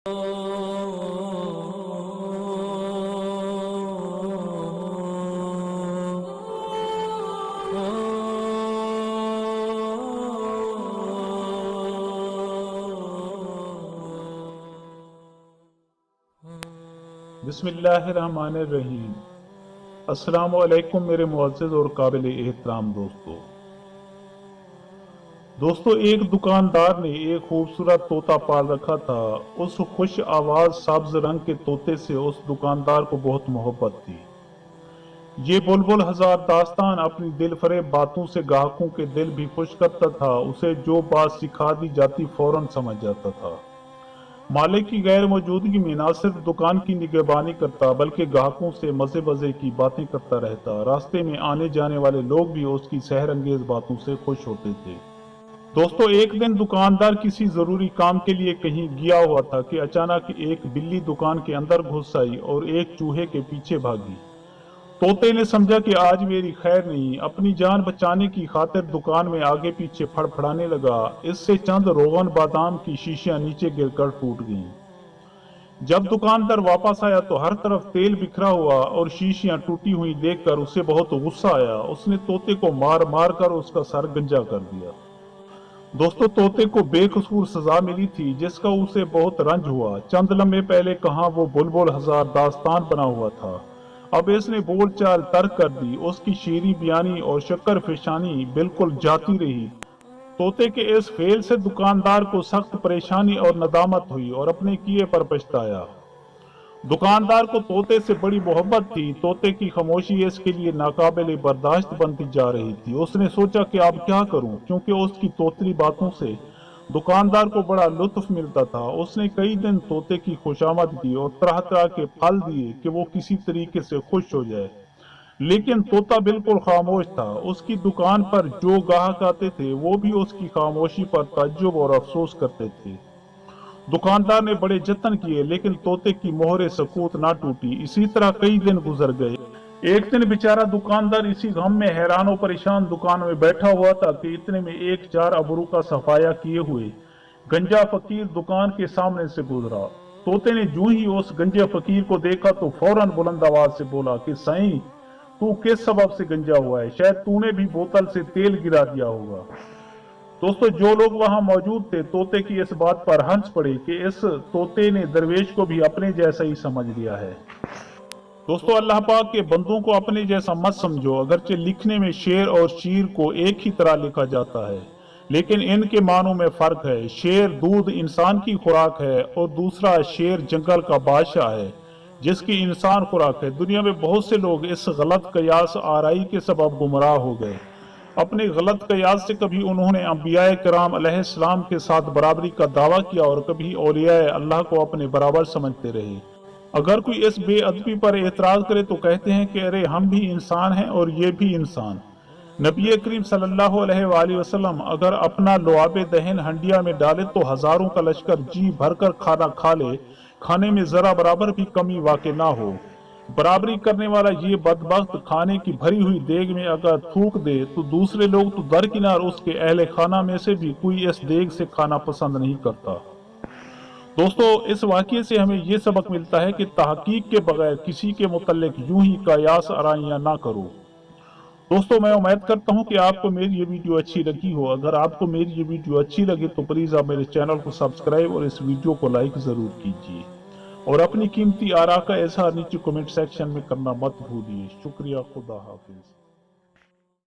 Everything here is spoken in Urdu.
بسم اللہ الرحمن الرحیم۔ السلام علیکم میرے معزز اور قابل احترام دوستو، ایک دکاندار نے ایک خوبصورت طوطا پال رکھا تھا۔ اس خوش آواز سبز رنگ کے طوطے سے اس دکاندار کو بہت محبت تھی۔ یہ بلبل ہزار داستان اپنی دل فریب باتوں سے گاہکوں کے دل بھی خوش کرتا تھا۔ اسے جو بات سکھا دی جاتی فوراً سمجھ جاتا تھا۔ مالک کی غیر موجودگی میں نہ صرف دکان کی نگہبانی کرتا بلکہ گاہکوں سے مزے کی باتیں کرتا رہتا۔ راستے میں آنے جانے والے لوگ بھی اس کی سحر انگیز باتوں سے خوش ہوتے تھے۔ دوستو، ایک دن دکاندار کسی ضروری کام کے لیے کہیں گیا ہوا تھا کہ اچانک ایک بلی دکان کے اندر گھس آئی اور ایک چوہے کے پیچھے بھاگی۔ طوطے نے سمجھا کہ آج میری خیر نہیں۔ اپنی جان بچانے کی خاطر دکان میں آگے پیچھے پھڑپھڑانے لگا۔ اس سے چند روغن بادام کی شیشیاں نیچے گر کر ٹوٹ گئیں۔ جب دکاندار واپس آیا تو ہر طرف تیل بکھرا ہوا اور شیشیاں ٹوٹی ہوئی دیکھ کر اسے بہت غصہ آیا۔ اس نے طوطے کو مار مار کر اس کا سر گنجا کر دیا۔ دوستو، طوطے کو بے قصور سزا ملی تھی جس کا اسے بہت رنج ہوا۔ چند لمحے پہلے کہاں وہ بلبل ہزار داستان بنا ہوا تھا، اب اس نے بول چال ترک کر دی۔ اس کی شیریں بیانی اور شکر فشانی بالکل جاتی رہی۔ طوطے کے اس فعل سے دکاندار کو سخت پریشانی اور ندامت ہوئی اور اپنے کیے پر پچھتایا۔ دکاندار کو طوطے سے بڑی محبت تھی۔ طوطے کی خاموشی اس کے لیے ناقابل برداشت بنتی جا رہی تھی۔ اس نے سوچا کہ اب کیا کروں، کیونکہ اس کی توتلی باتوں سے دکاندار کو بڑا لطف ملتا تھا۔ اس نے کئی دن طوطے کی خوشامد کی اور طرح طرح کے پھل دیے کہ وہ کسی طریقے سے خوش ہو جائے، لیکن طوطا بالکل خاموش تھا۔ اس کی دکان پر جو گاہک آتے تھے وہ بھی اس کی خاموشی پر تعجب اور افسوس کرتے تھے۔ دکاندار نے بڑے جتن کیے لیکن طوطے کی مہر سکوت نہ ٹوٹی۔ اسی طرح کئی دن گزر گئے۔ ایک دن بیچارہ دکاندار اسی غم میں حیران و پریشان دکان میں بیٹھا ہوا تھا کہ اتنے میں ایک 4 ابرو کا صفایا کیے ہوئے گنجا فقیر دکان کے سامنے سے گزرا۔ طوطے نے جو ہی اس گنجے فقیر کو دیکھا تو فوراً بلند آواز سے بولا کہ سائیں، تو کس سبب سے گنجا ہوا ہے؟ شاید تو نے بھی بوتل سے تیل گرا دیا ہوگا۔ دوستو، جو لوگ وہاں موجود تھے طوطے کی اس بات پر ہنس پڑے کہ اس طوطے نے درویش کو بھی اپنے جیسا ہی سمجھ لیا ہے۔ دوستو، اللہ پاک کے بندوں کو اپنے جیسا مت سمجھو۔ اگرچہ لکھنے میں شیر اور شیر کو ایک ہی طرح لکھا جاتا ہے لیکن ان کے معنوں میں فرق ہے۔ شیر دودھ انسان کی خوراک ہے اور دوسرا شیر جنگل کا بادشاہ ہے جس کی انسان خوراک ہے۔ دنیا میں بہت سے لوگ اس غلط قیاس آرائی کے سبب گمراہ ہو گئے۔ اپنے غلط قیاس سے کبھی انہوں نے انبیاء کرام علیہ السلام کے ساتھ برابری کا دعویٰ کیا اور کبھی اولیاء اللہ کو اپنے برابر سمجھتے رہے۔ اگر کوئی اس بے ادبی پر اعتراض کرے تو کہتے ہیں کہ ارے ہم بھی انسان ہیں اور یہ بھی انسان۔ نبی کریم صلی اللہ علیہ وآلہ وسلم اگر اپنا لعاب دہن ہنڈیا میں ڈالے تو ہزاروں کا لشکر جی بھر کر کھانا کھا لے، کھانے میں ذرا برابر بھی کمی واقع نہ ہو۔ برابری کرنے والا یہ بدبخت کھانے کی بھری ہوئی دیگ میں اگر تھوک دے تو دوسرے لوگ تو درکنار اس کے اہل خانہ میں سے بھی کوئی اس دیگ سے کھانا پسند نہیں کرتا۔ دوستو، اس واقعے سے ہمیں یہ سبق ملتا ہے کہ تحقیق کے بغیر کسی کے متعلق یوں ہی قیاس آرائیاں نہ کرو۔ دوستو، میں امید کرتا ہوں کہ آپ کو میری یہ ویڈیو اچھی لگی ہو۔ اگر آپ کو میری یہ ویڈیو اچھی لگے تو پلیز آپ میرے چینل کو سبسکرائب اور اس ویڈیو کو لائک ضرور کیجیے اور اپنی قیمتی آراء کا اظہار نیچے کمنٹ سیکشن میں کرنا مت بھولیے۔ شکریہ، خدا حافظ۔